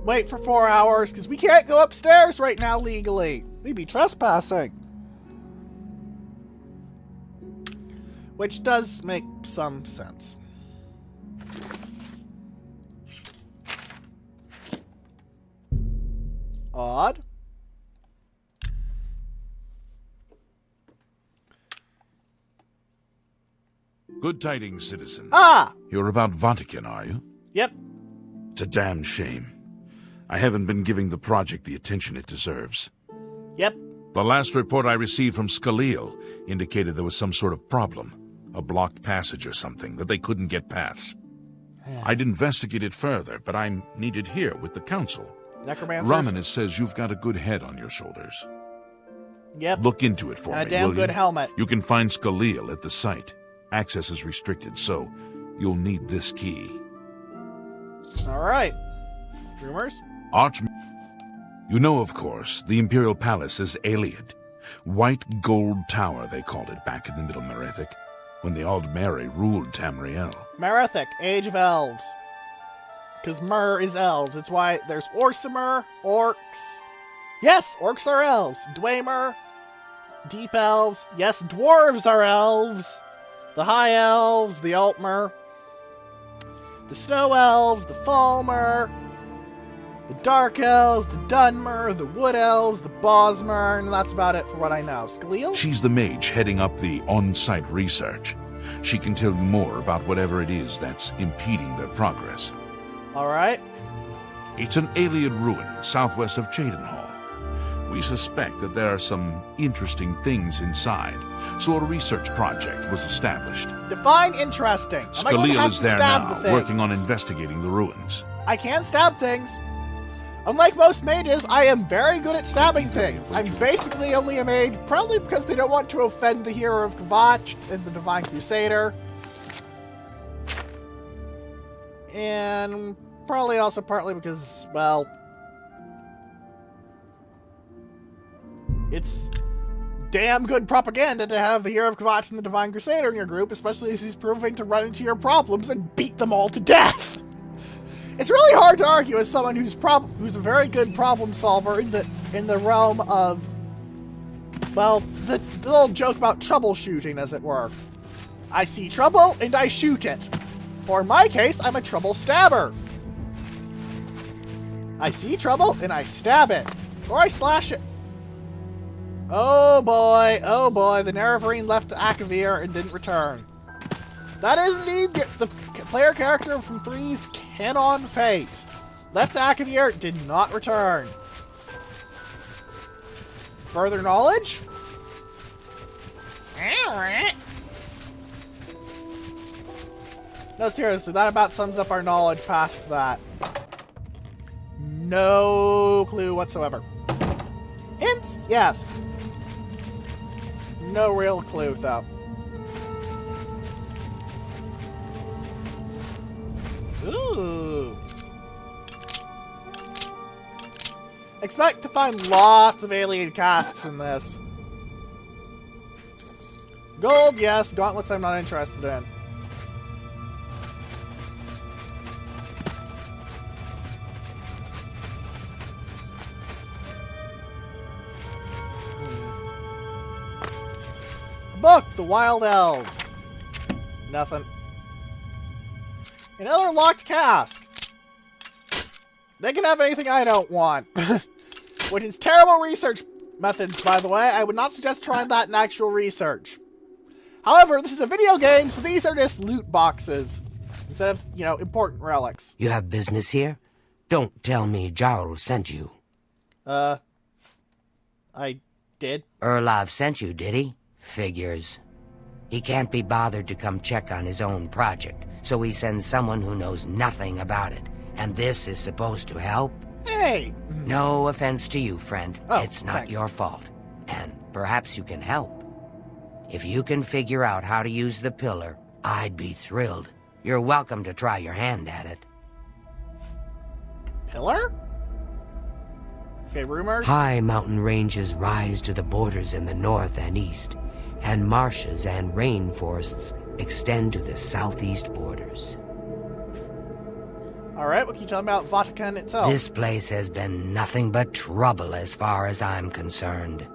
Wait for 4 hours, because we can't go upstairs right now legally. We'd be trespassing. Which does make some sense. Odd. Good tidings, citizen. Ah! You're about Vatican, are you? Yep. It's a damn shame. I haven't been giving the project the attention it deserves. Yep. The last report I received from Scaleel indicated there was some sort of problem. A blocked passage or something that they couldn't get past. I'd investigate it further, but I'm needed here with the council. Necromancers? Romanus says you've got a good head on your shoulders. Yep. Look into it for me, And a damn will good you? helmet. You can find Scaleel at the site. Access is restricted, so you'll need this key. Alright. Rumors? You know, of course, the Imperial Palace is Ayleid. White Gold Tower, they called it back in the Middle Merethic, when the Aldmeri ruled Tamriel. Merethic, Age of Elves. Because Mer is elves. It's why there's Orsimer, orcs. Yes, orcs are elves. Dwemer, deep elves. Yes, dwarves are elves. The high elves, the Altmer. The snow elves, the Falmer. The dark elves, the Dunmer, the wood elves, the Bosmer, and that's about it for what I know. Scaleel? She's the mage heading up the on-site research. She can tell you more about whatever it is that's impeding their progress. Alright. It's an Ayleid ruin southwest of Cheydinhall. We suspect that there are some interesting things inside, so a research project was established. Define interesting. Am I going to Scaleel have is to there stab now, the things? working on investigating the ruins. I can stab things. Unlike most mages, I am very good at stabbing things. I'm basically only a mage, probably because they don't want to offend the hero of Kvatch and the Divine Crusader. And probably also partly because, well, it's damn good propaganda to have the hero of Kvatch and the Divine Crusader in your group, especially as he's proving to run into your problems and beat them all to death. It's really hard to argue as someone who's a very good problem solver in the realm of, well, the little joke about troubleshooting, as it were. I see trouble and I shoot it. Or in my case, I'm a trouble stabber. I see trouble and I stab it. Or I slash it. Oh boy, the Nerevarine left Akavir and didn't return. That is indeed the player character from 3's Canon Fate. Left Akavir, did not return. Further knowledge? No, seriously, that about sums up our knowledge past that. No clue whatsoever. Hints? Yes. No real clue, though. Ooh. Expect to find lots of alien casts in this. Gold, yes. Gauntlets I'm not interested in. A book, The Wild Elves. Nothing. Another locked cask. They can have anything I don't want. Which is terrible research methods, by the way. I would not suggest trying that in actual research. However, this is a video game, so these are just loot boxes. Instead of, you know, important relics. You have business here? Don't tell me Jarl sent you. I did. Erlov sent you, did he? Figures. He can't be bothered to come check on his own project, so he sends someone who knows nothing about it. And this is supposed to help? Hey! No offense to you, friend. Oh, it's not thanks. your fault. And perhaps you can help. If you can figure out how to use the pillar, I'd be thrilled. You're welcome to try your hand at it. Pillar? Okay, rumors? High mountain ranges rise to the borders in the north and east, and marshes and rainforests extend to the southeast borders. Alright, what can you tell me about Vatican itself? This place has been nothing but trouble as far as I'm concerned.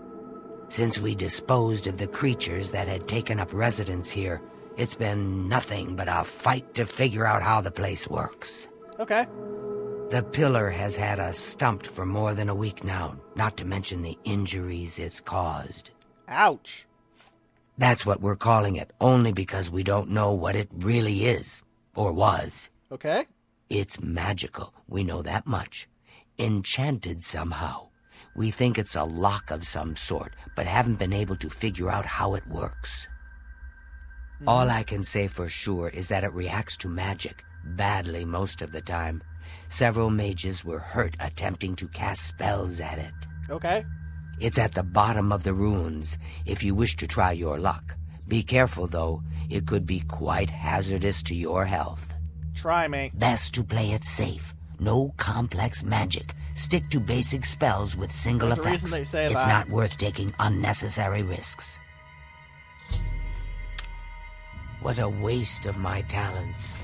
Since we disposed of the creatures that had taken up residence here, it's been nothing but a fight to figure out how the place works. Okay. The pillar has had us stumped for more than a week now, not to mention the injuries it's caused. Ouch. That's what we're calling it, only because we don't know what it really is, or was. Okay. It's magical, we know that much. Enchanted somehow. We think it's a lock of some sort, but haven't been able to figure out how it works. All I can say for sure is that it reacts to magic, badly most of the time. Several mages were hurt attempting to cast spells at it. Okay. It's at the bottom of the ruins, if you wish to try your luck. Be careful, though. It could be quite hazardous to your health. Try me. Best to play it safe. No complex magic. Stick to basic spells with single There's a effects. reason they say It's that. not worth taking unnecessary risks. What a waste of my talents.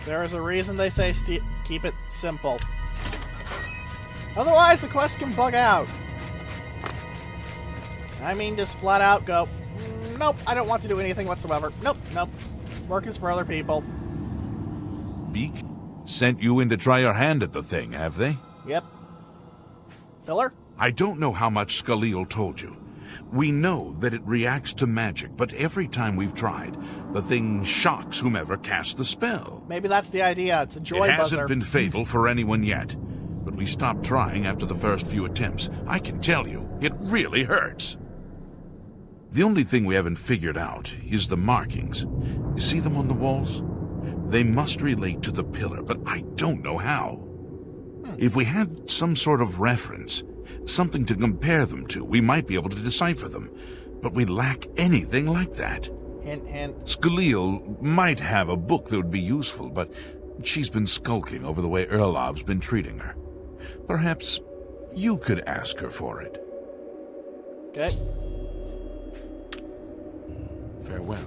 There is a reason they say keep it simple. Otherwise, the quest can bug out. I mean, just flat out go, nope, I don't want to do anything whatsoever. Nope, nope. Work is for other people. Beak sent you in to try your hand at the thing, have they? Yep. Pillar? I don't know how much Skalil told you. We know that it reacts to magic, but every time we've tried, the thing shocks whomever casts the spell. Maybe that's the idea. It's a joy It hasn't buzzer. been fatal for anyone yet, but we stopped trying after the first few attempts. I can tell you, it really hurts. The only thing we haven't figured out is the markings. You see them on the walls? They must relate to the pillar, but I don't know how. If we had some sort of reference, something to compare them to, we might be able to decipher them. But we lack anything like that. Hint, hint. Skalil might have a book that would be useful, but she's been skulking over the way Erlov's been treating her. Perhaps you could ask her for it. Okay. Farewell.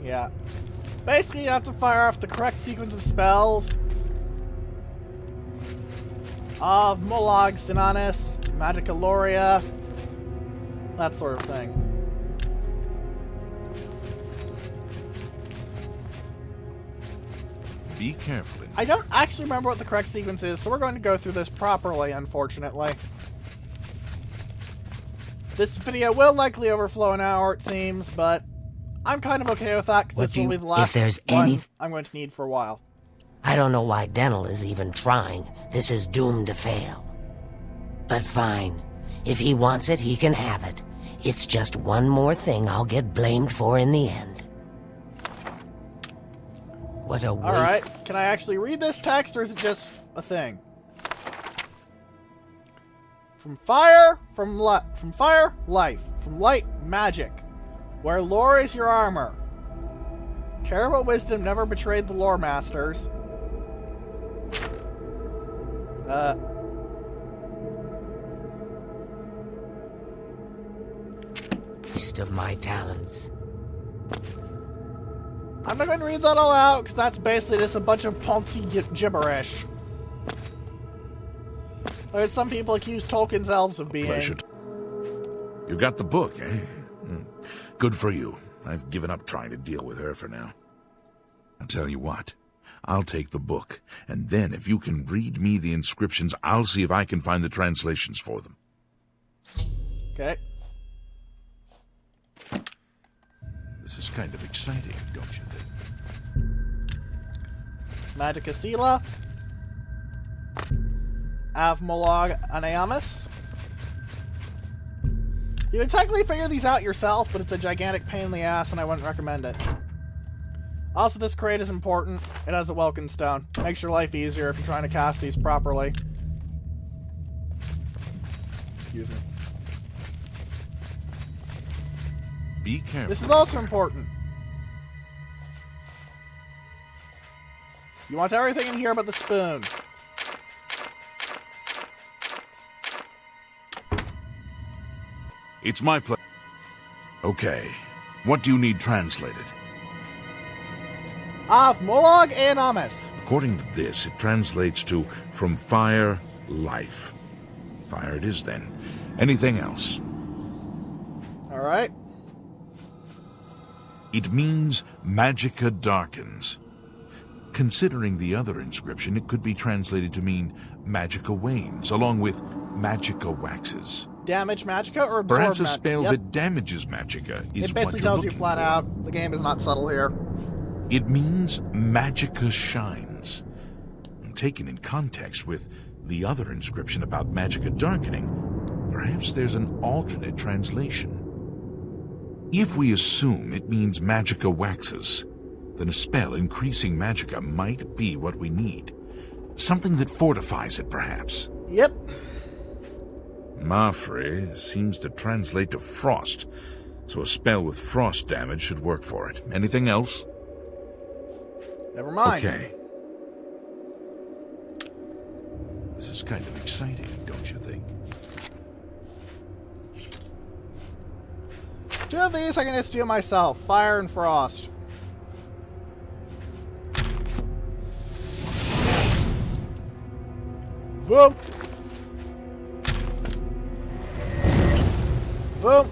Yeah. Basically, you have to fire off the correct sequence of spells. Of Molag Sinanis, Magica Loria, that sort of thing. Be careful. I don't actually remember what the correct sequence is, so we're going to go through this properly, unfortunately. This video will likely overflow an hour, it seems, but I'm kind of okay with that, because this will be the last one I'm going to need for a while. I don't know why Denel is even trying. This is doomed to fail. But fine. If he wants it, he can have it. It's just one more thing I'll get blamed for in the end. What a waste. Alright, can I actually read this text, or is it just a thing? From fire, life. From light, magic. Where lore is your armor. Terrible wisdom never betrayed the lore masters. Waste of my talents. I'm not going to read that all out, because that's basically just a bunch of poncy gibberish. Like some people accuse Tolkien's elves of being. Pleasure. You got the book, eh? Good for you. I've given up trying to deal with her for now. I'll tell you what. I'll take the book, and then if you can read me the inscriptions, I'll see if I can find the translations for them. Okay. This is kind of exciting, don't you think? Magica Sela. Avmolog Anayamus. You can technically figure these out yourself, but it's a gigantic pain in the ass, and I wouldn't recommend it. Also, this crate is important. It has a Welkin Stone. Makes your life easier if you're trying to cast these properly. Excuse me. Be careful. This is also important. You want everything in here but the spoon. It's my pleasure. Okay. What do you need translated? Avmolog Anayamus. According to this, it translates to from fire, life. Fire it is then. Anything else? Alright. It means Magica darkens. Considering the other inscription, it could be translated to mean Magica wanes, along with Magica waxes. Damage Magica or absorb Perhaps a Magica? spell Yep. that damages Magica is It basically what you're tells you looking flat for. out. The game is not subtle here. It means Magica shines. Taken in context with the other inscription about Magica darkening, perhaps there's an alternate translation. If we assume it means Magica waxes, then a spell increasing Magica might be what we need. Something that fortifies it, perhaps. Yep. Mafre seems to translate to frost, so a spell with frost damage should work for it. Anything else? Never mind. Okay. This is kind of exciting, don't you think? Two of these I can just do myself. Fire and Frost. Boom. Boom.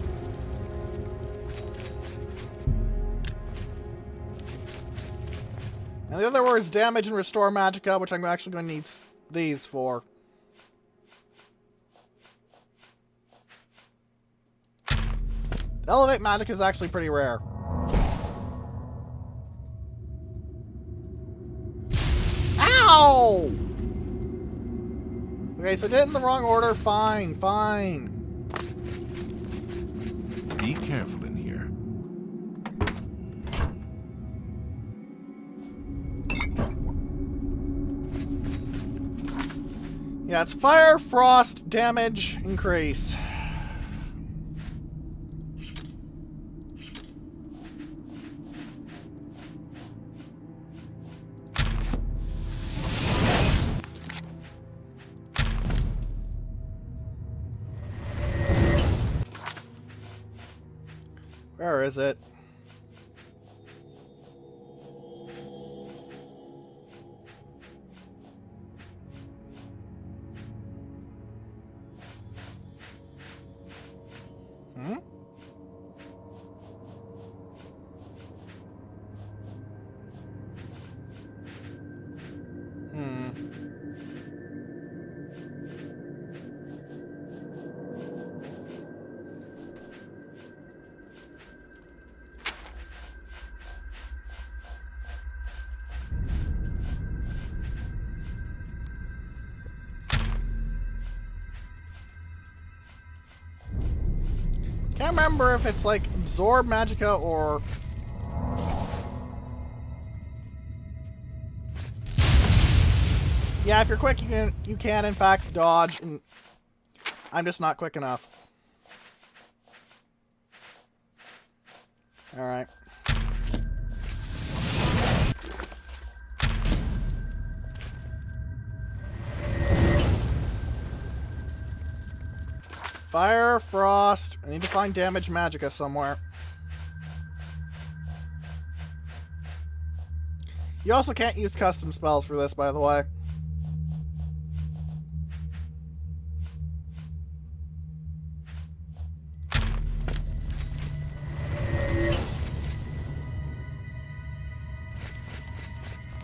And the other word is damage and restore Magica, which I'm actually going to need these for. Elevate Magica is actually pretty rare. Ow! Okay, so did it in the wrong order. Fine, fine. Be careful in here. Yeah, it's fire, frost, damage, increase. Where is it? Can't remember if it's like absorb Magica or... Yeah, if you're quick, you can in fact dodge, and I'm just not quick enough. All right. Fire, frost. I need to find damage Magica somewhere. You also can't use custom spells for this, by the way.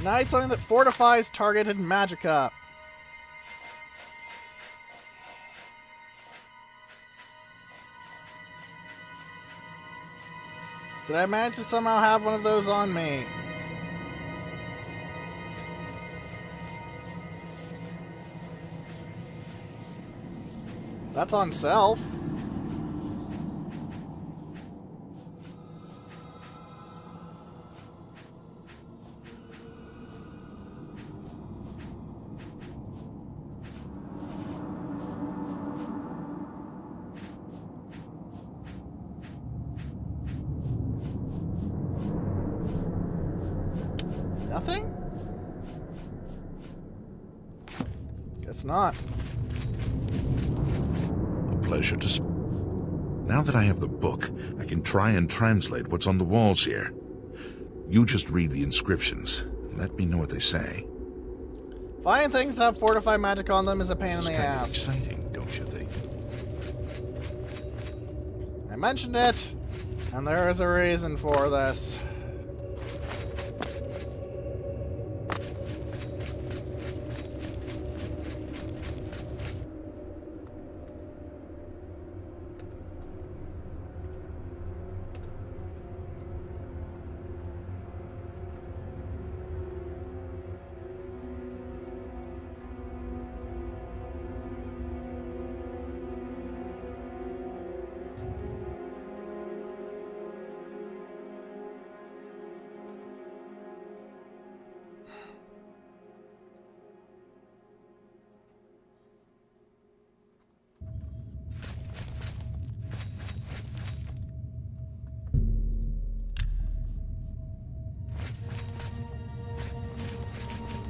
Now I need something that fortifies targeted magicka. Did I manage to somehow have one of those on me? That's on self. Nothing? Guess not. Pleasure to Now that I have the book, I can try and translate what's on the walls here. You just read the inscriptions. Let me know what they say. Finding things that have fortified magic on them is a pain in This the is kind of ass. exciting, don't you think? I mentioned it, and there is a reason for this.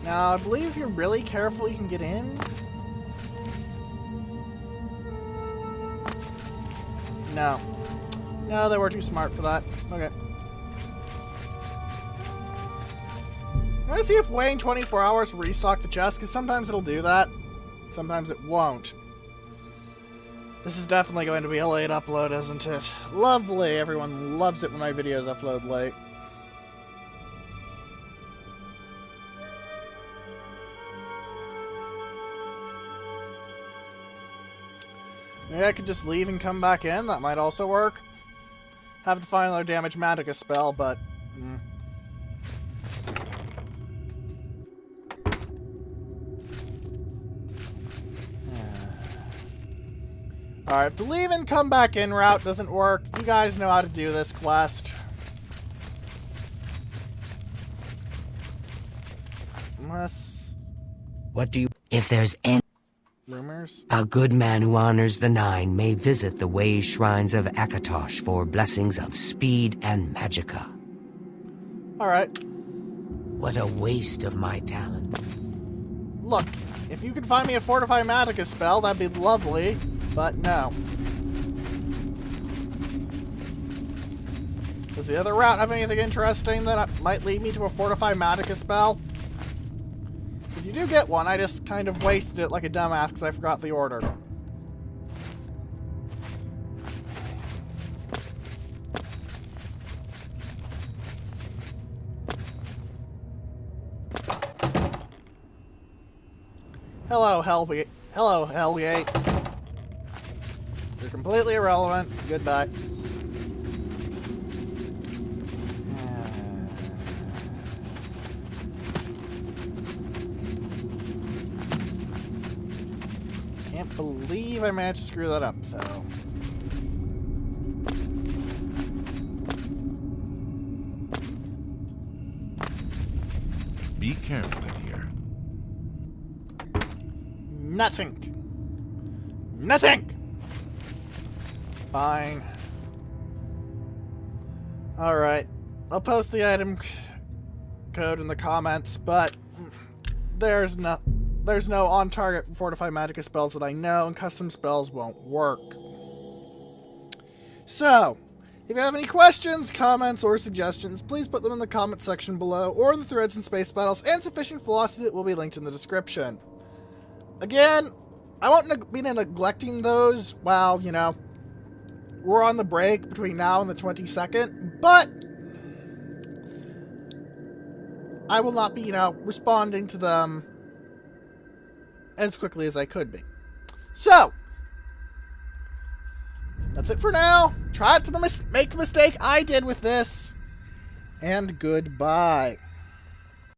Now, I believe if you're really careful, you can get in. No. No, they were too smart for that. Okay. I'm gonna see if waiting 24 hours will restock the chest, because sometimes it'll do that. Sometimes it won't. This is definitely going to be a late upload, isn't it? Lovely! Everyone loves it when my videos upload late. Maybe I could just leave and come back in. That might also work. Have to find another damage magicka spell, but... Alright, if the leave and come back in route doesn't work, you guys know how to do this quest. Unless... What do you... If there's any... Rumors? A good man who honors the Nine may visit the way shrines of Akatosh for blessings of speed and magicka. Alright. What a waste of my talents. Look, if you could find me a Fortify Magicka spell, that'd be lovely, but no. Does the other route have anything interesting that might lead me to a Fortify Magicka spell? Because you do get one, I just kind of wasted it like a dumbass because I forgot the order. Hello, Hellgate. Hello, Hellgate. You're completely irrelevant. Goodbye. Can't believe I managed to screw that up, though. Be careful in here. Nothing. Nothing! Fine. Alright. I'll post the item code in the comments, but there's no on-target Fortify Magicka spells that I know, and custom spells won't work. So, if you have any questions, comments, or suggestions, please put them in the comment section below, or in the threads in Space Battles, and Sufficient Velocity that will be linked in the description. Again, I won't be neglecting those while, you know, we're on the break between now and the 22nd, but I will not be, you know, responding to them as quickly as I could be. So, that's it for now. Try not to make the mistake I did with this. And goodbye.